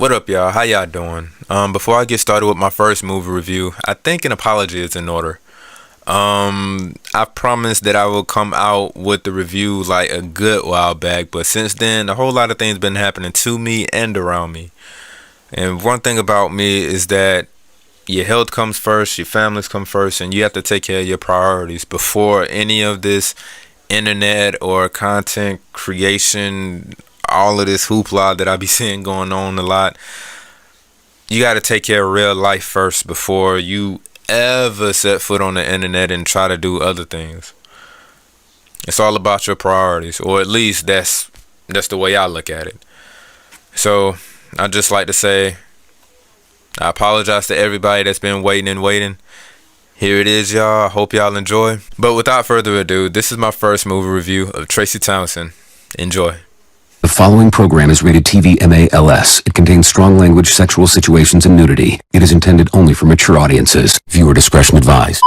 What up, y'all? How y'all doing? Before I get started with my first movie review, I think an apology is in order. I promised that I will come out with the review like a good while back, but since then, a whole lot of things been happening to me and around me. And one thing about me is that your health comes first, your families come first, and you have to take care of your priorities before any of this internet or content creation, all of this hoopla that I be seeing going on a lot. You got to take care of real life first before you ever set foot on the internet and try to do other things. It's all about your priorities, or at least that's the way I look at it. So I just like to say I apologize to everybody that's been waiting. Here it is, y'all. I hope y'all enjoy. But without further ado, this is my first movie review of Traci Townsend. Enjoy. The following program is rated TV MALS. It contains strong language, sexual situations, and nudity. It is intended only for mature audiences. Viewer discretion advised.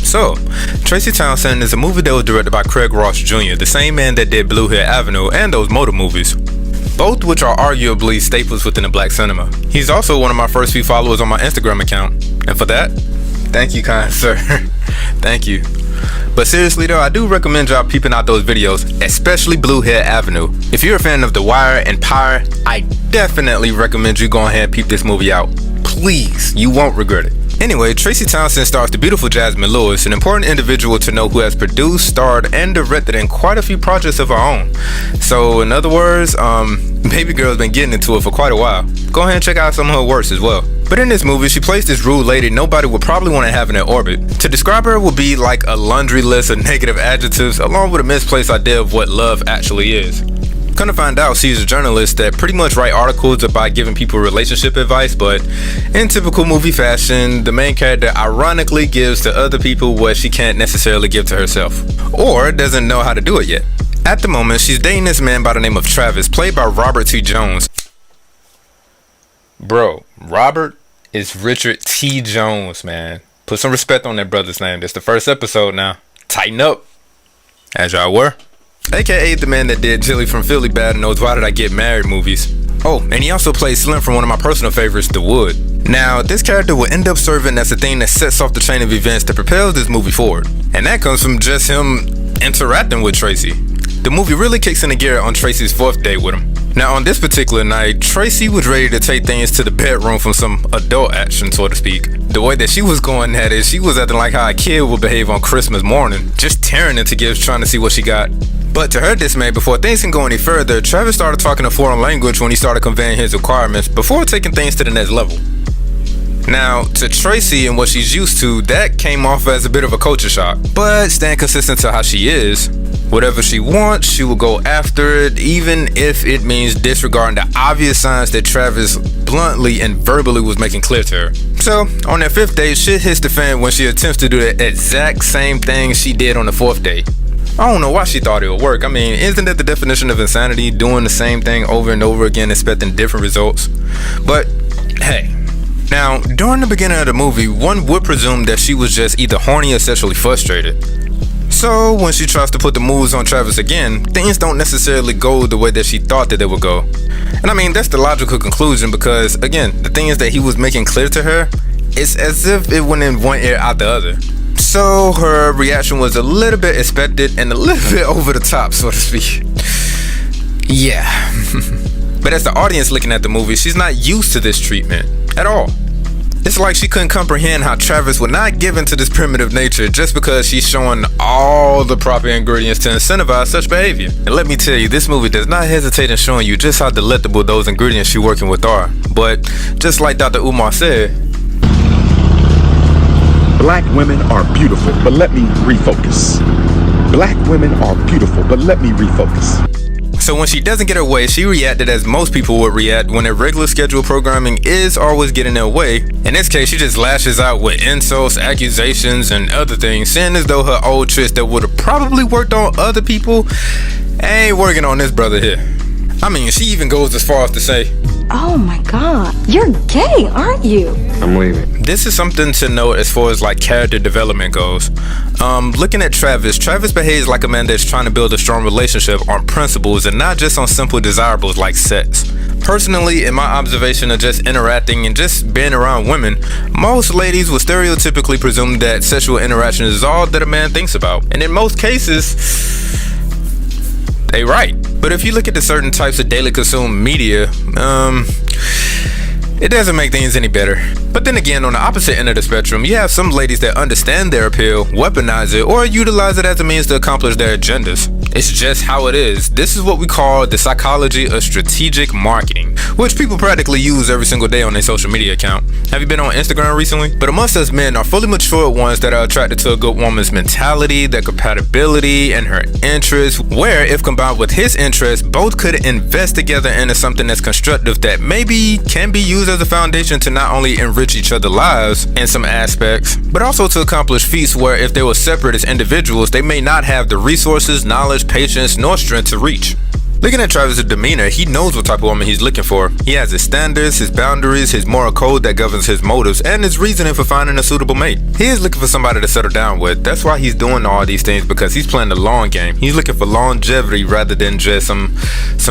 So, Traci Townsend is a movie that was directed by Craig Ross Jr., the same man that did Blue Hill Avenue and those motor movies, both which are arguably staples within the black cinema. He's also one of my first few followers on my Instagram account, and for that, thank you, kind sir. Thank you. But seriously though, I do recommend y'all peeping out those videos, especially Blue Hill Avenue. If you're a fan of The Wire and Pyre, I definitely recommend you go ahead and peep this movie out. Please, you won't regret it. Anyway, Traci Townsend stars the beautiful Jasmine Lewis, an important individual to know who has produced, starred, and directed in quite a few projects of her own. So, in other words, baby girl's been getting into it for quite a while. Go ahead and check out some of her works as well. But in this movie, she plays this rude lady nobody would probably want to have in their orbit. To describe her would be like a laundry list of negative adjectives, along with a misplaced idea of what love actually is. Come to find out, she's a journalist that pretty much write articles about giving people relationship advice, but in typical movie fashion, the main character ironically gives to other people what she can't necessarily give to herself, or doesn't know how to do it yet. At the moment, she's dating this man by the name of Travis, played by Robert T. Jones. Bro, Robert is Richard T. Jones, man. Put some respect on that brother's name. This the first episode now. Tighten up, as y'all were. AKA the man that did Jilly from Philly Bad and those Why Did I Get Married movies. Oh, and he also plays Slim from one of my personal favorites, The Wood. Now, this character will end up serving as the thing that sets off the chain of events that propels this movie forward. And that comes from just him interacting with Traci. The movie really kicks into gear on Traci's fourth date with him. Now, on this particular night, Traci was ready to take things to the bedroom from some adult action, so to speak. The way that she was going at it, she was acting like how a kid would behave on Christmas morning, just tearing into gifts trying to see what she got. But to her dismay, before things can go any further, Travis started talking a foreign language when he started conveying his requirements before taking things to the next level. Now, to Traci and what she's used to, that came off as a bit of a culture shock. But staying consistent to how she is, whatever she wants, she will go after it, even if it means disregarding the obvious signs that Travis bluntly and verbally was making clear to her. So, on that fifth date, shit hits the fan when she attempts to do the exact same thing she did on the fourth date. I don't know why she thought it would work. I mean, isn't that the definition of insanity? Doing the same thing over and over again, expecting different results? But, hey. Now, during the beginning of the movie, one would presume that she was just either horny or sexually frustrated. So, when she tries to put the moves on Travis again, things don't necessarily go the way that she thought that they would go. And I mean, that's the logical conclusion because, again, the things that he was making clear to her, it's as if it went in one ear out the other. So her reaction was a little bit expected and a little bit over the top, so to speak. Yeah. But as the audience looking at the movie, she's not used to this treatment at all. It's like she couldn't comprehend how Travis would not give in to this primitive nature just because she's showing all the proper ingredients to incentivize such behavior. And let me tell you, this movie does not hesitate in showing you just how delectable those ingredients she's working with are. But just like Dr. Umar said, Black women are beautiful, but let me refocus. Black women are beautiful, but let me refocus. So when she doesn't get her way, she reacted as most people would react when their regular scheduled programming is always getting their way. In this case, she just lashes out with insults, accusations, and other things, saying as though her old tricks that would have probably worked on other people ain't working on this brother here. I mean, she even goes as far as to say, "Oh my god, you're gay, aren't you?" I'm leaving. This is something to note as far as like character development goes. Looking at Travis behaves like a man that's trying to build a strong relationship on principles and not just on simple desirables like sex. Personally, in my observation of just interacting and just being around women, most ladies will stereotypically presume that sexual interaction is all that a man thinks about. And in most cases, they right. But if you look at the certain types of daily consumed media, it doesn't make things any better. But then again, on the opposite end of the spectrum, you have some ladies that understand their appeal, weaponize it, or utilize it as a means to accomplish their agendas. It's just how it is. This is what we call the psychology of strategic marketing, which people practically use every single day on their social media account. Have you been on Instagram recently? But amongst us men are fully mature ones that are attracted to a good woman's mentality, their compatibility, and her interests, where if combined with his interests, both could invest together into something that's constructive that maybe can be used as a foundation to not only enrich each other's lives in some aspects, but also to accomplish feats where if they were separate as individuals, they may not have the resources, knowledge, patience, nor strength to reach. Looking at Travis' demeanor, he knows what type of woman he's looking for. He has his standards, his boundaries, his moral code that governs his motives, and his reasoning for finding a suitable mate. He is looking for somebody to settle down with. That's why he's doing all these things, because he's playing the long game. He's looking for longevity rather than just some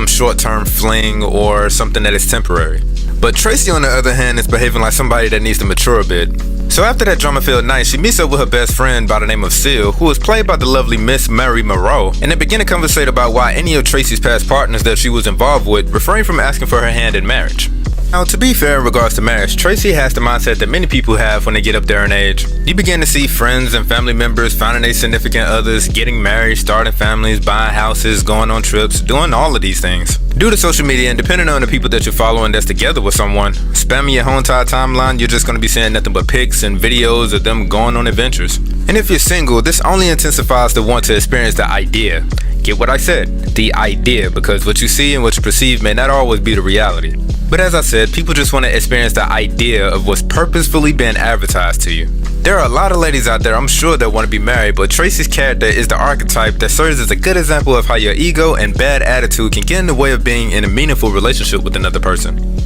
short-term fling or something that is temporary. But Traci, on the other hand, is behaving like somebody that needs to mature a bit. So after that drama-filled night, she meets up with her best friend by the name of Seal, who is played by the lovely Miss Mary Moreau, and they begin to conversate about why any of Traci's past partners that she was involved with refrained from asking for her hand in marriage. Now, to be fair in regards to marriage, Traci has the mindset that many people have when they get up there in age. You begin to see friends and family members finding their significant others, getting married, starting families, buying houses, going on trips, doing all of these things. Due to social media and depending on the people that you're following that's together with someone, spamming your whole entire timeline, you're just going to be seeing nothing but pics and videos of them going on adventures. And if you're single, this only intensifies the want to experience the idea. Get what I said? The idea, because what you see and what you perceive may not always be the reality. But as I said, people just want to experience the idea of what's purposefully being advertised to you. There are a lot of ladies out there, I'm sure, that want to be married, but Traci's character is the archetype that serves as a good example of how your ego and bad attitude can get in the way of being in a meaningful relationship with another person.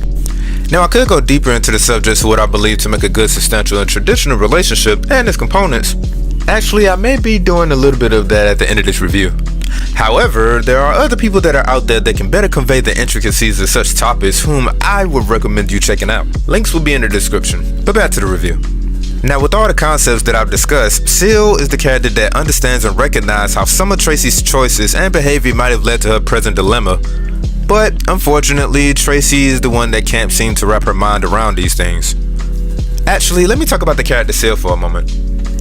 Now, I could go deeper into the subject of what I believe to make a good, substantial, and traditional relationship and its components. Actually, I may be doing a little bit of that at the end of this review. However, there are other people that are out there that can better convey the intricacies of such topics whom I would recommend you checking out. Links will be in the description. But back to the review. Now, with all the concepts that I've discussed, Seal is the character that understands and recognizes how some of Traci's choices and behavior might have led to her present dilemma. But unfortunately, Traci is the one that can't seem to wrap her mind around these things. Actually, let me talk about the character Seal for a moment.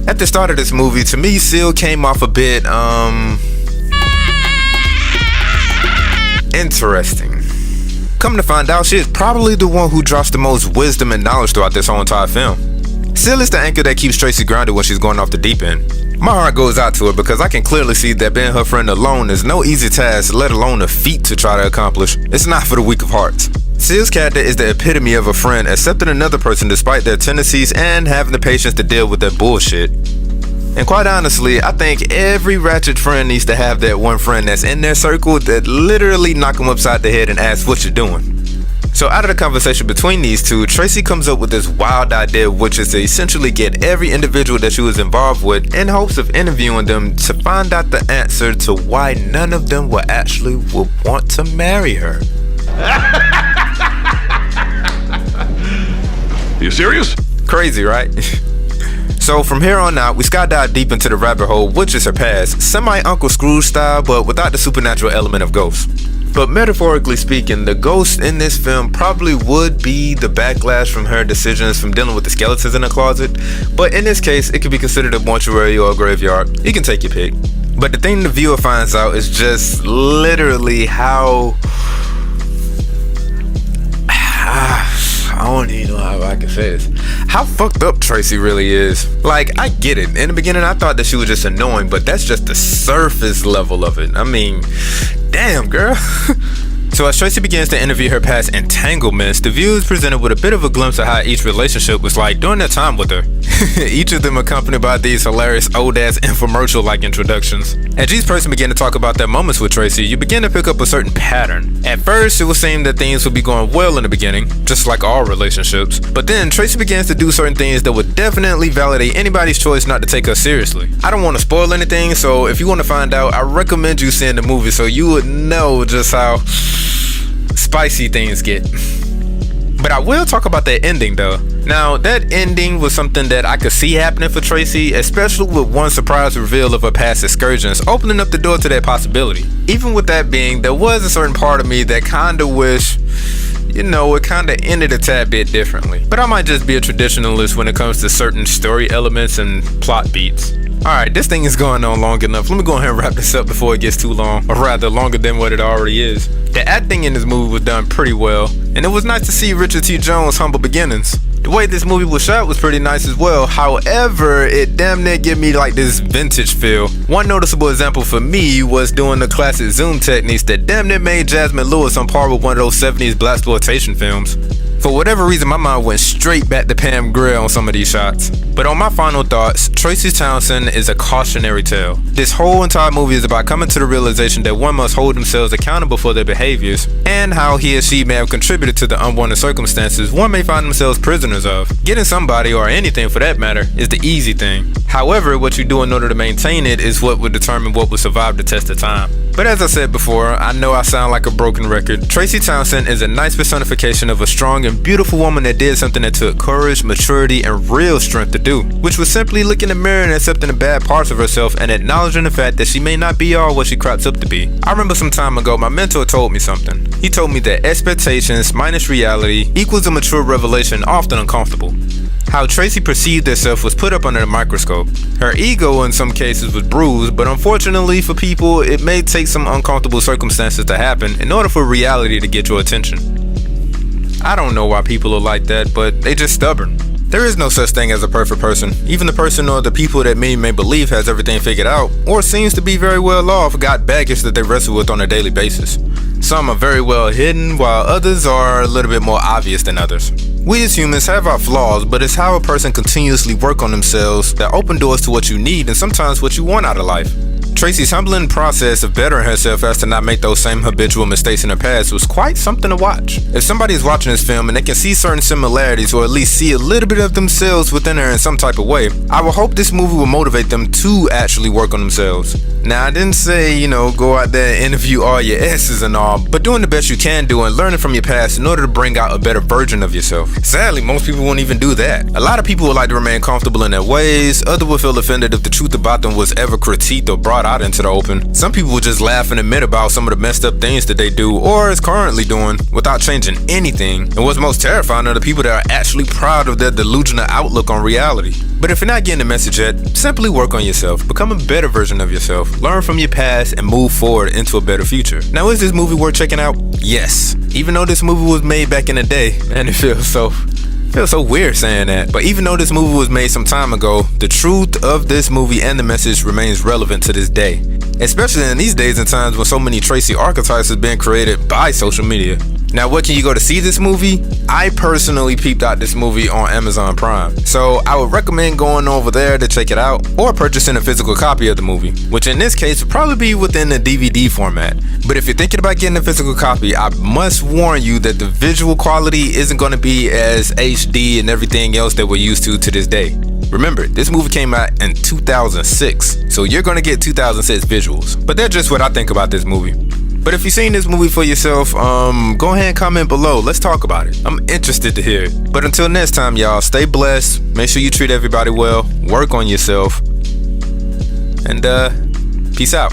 At the start of this movie, to me, Seal came off a bit, interesting. Come to find out, she is probably the one who drops the most wisdom and knowledge throughout this whole entire film. Seal is the anchor that keeps Traci grounded when she's going off the deep end. My heart goes out to her because I can clearly see that being her friend alone is no easy task, let alone a feat to try to accomplish. It's not for the weak of hearts. Seal's character is the epitome of a friend accepting another person despite their tendencies and having the patience to deal with their bullshit. And quite honestly, I think every ratchet friend needs to have that one friend that's in their circle that literally knock them upside the head and ask what you're doing. So out of the conversation between these two, Traci comes up with this wild idea, which is to essentially get every individual that she was involved with in hopes of interviewing them to find out the answer to why none of them would want to marry her. You serious? Crazy, right? So from here on out, we skydive deep into the rabbit hole, which is her past, semi-Uncle Scrooge style, but without the supernatural element of ghosts. But metaphorically speaking, the ghost in this film probably would be the backlash from her decisions from dealing with the skeletons in the closet, but in this case, it could be considered a mortuary or a graveyard. You can take your pick. But the thing the viewer finds out is just literally how I don't even know how I can say this. How fucked up Traci really is. Like, I get it. In the beginning, I thought that she was just annoying, but that's just the surface level of it. I mean, damn, girl. So as Traci begins to interview her past entanglements, the view is presented with a bit of a glimpse of how each relationship was like during their time with her. Each of them accompanied by these hilarious old-ass infomercial-like introductions. As each person began to talk about their moments with Traci, you begin to pick up a certain pattern. At first, it would seem that things would be going well in the beginning, just like all relationships. But then, Traci begins to do certain things that would definitely validate anybody's choice not to take her seriously. I don't want to spoil anything, so if you want to find out, I recommend you seeing the movie so you would know just how spicy things get. But I will talk about that ending though. Now, that ending was something that I could see happening for Traci, especially with one surprise reveal of her past excursions, opening up the door to that possibility. Even with that being, there was a certain part of me that kinda wish, you know, it kinda ended a tad bit differently. But I might just be a traditionalist when it comes to certain story elements and plot beats. Alright, this thing is going on long enough. Let me go ahead and wrap this up before it gets too long, or rather longer than what it already is. The acting in this movie was done pretty well, and it was nice to see Richard T. Jones' humble beginnings. The way this movie was shot was pretty nice as well. However, it damn near gave me like this vintage feel. One noticeable example for me was doing the classic zoom techniques that damn near made Jasmine Lewis on par with one of those 70s blaxploitation films. For whatever reason, my mind went straight back to Pam Grier on some of these shots. But on my final thoughts, Traci Townsend is a cautionary tale. This whole entire movie is about coming to the realization that one must hold themselves accountable for their behaviors, and how he or she may have contributed to the unwanted circumstances one may find themselves prisoners of. Getting somebody, or anything for that matter, is the easy thing. However, what you do in order to maintain it is what would determine what will survive the test of time. But as I said before, I know I sound like a broken record. Traci Townsend is a nice personification of a strong and beautiful woman that did something that took courage, maturity, and real strength to do, which was simply looking in the mirror and accepting the bad parts of herself and acknowledging the fact that she may not be all what she crops up to be. I remember some time ago, my mentor told me something. He told me that expectations minus reality equals a mature revelation, often uncomfortable. How Traci perceived herself was put up under a microscope. Her ego in some cases was bruised, but unfortunately for people, it may take some uncomfortable circumstances to happen in order for reality to get your attention. I don't know why people are like that, but they just stubborn. There is no such thing as a perfect person. Even the person or the people that many may believe has everything figured out, or seems to be very well off, got baggage that they wrestle with on a daily basis. Some are very well hidden, while others are a little bit more obvious than others. We as humans have our flaws, but it's how a person continuously work on themselves that open doors to what you need and sometimes what you want out of life. Traci's humbling process of bettering herself as to not make those same habitual mistakes in her past was quite something to watch. If somebody is watching this film and they can see certain similarities, or at least see a little bit of themselves within her in some type of way, I will hope this movie will motivate them to actually work on themselves. Now, I didn't say, go out there and interview all your S's and all, but doing the best you can do and learning from your past in order to bring out a better version of yourself. Sadly, most people won't even do that. A lot of people would like to remain comfortable in their ways. Others would feel offended if the truth about them was ever critiqued or brought out into the open. Some people would just laugh and admit about some of the messed up things that they do or is currently doing without changing anything. And what's most terrifying are the people that are actually proud of their delusional outlook on reality. But if you're not getting the message yet, simply work on yourself, become a better version of yourself, learn from your past, and move forward into a better future. Now, is this movie worth checking out? Yes. Even though this movie was made back in the day, and it feels so weird saying that. But even though this movie was made some time ago, the truth of this movie and the message remains relevant to this day. Especially in these days and times when so many Traci archetypes have been created by social media. Now, where can you go to see this movie? I personally peeped out this movie on Amazon Prime. So I would recommend going over there to check it out, or purchasing a physical copy of the movie, which in this case would probably be within the DVD format. But if you're thinking about getting a physical copy, I must warn you that the visual quality isn't going to be as HD and everything else that we're used to this day. Remember, this movie came out in 2006, so you're going to get 2006 visuals. But that's just what I think about this movie. But if you've seen this movie for yourself, go ahead and comment below. Let's talk about it. I'm interested to hear it. But until next time, y'all, stay blessed. Make sure you treat everybody well. Work on yourself. And peace out.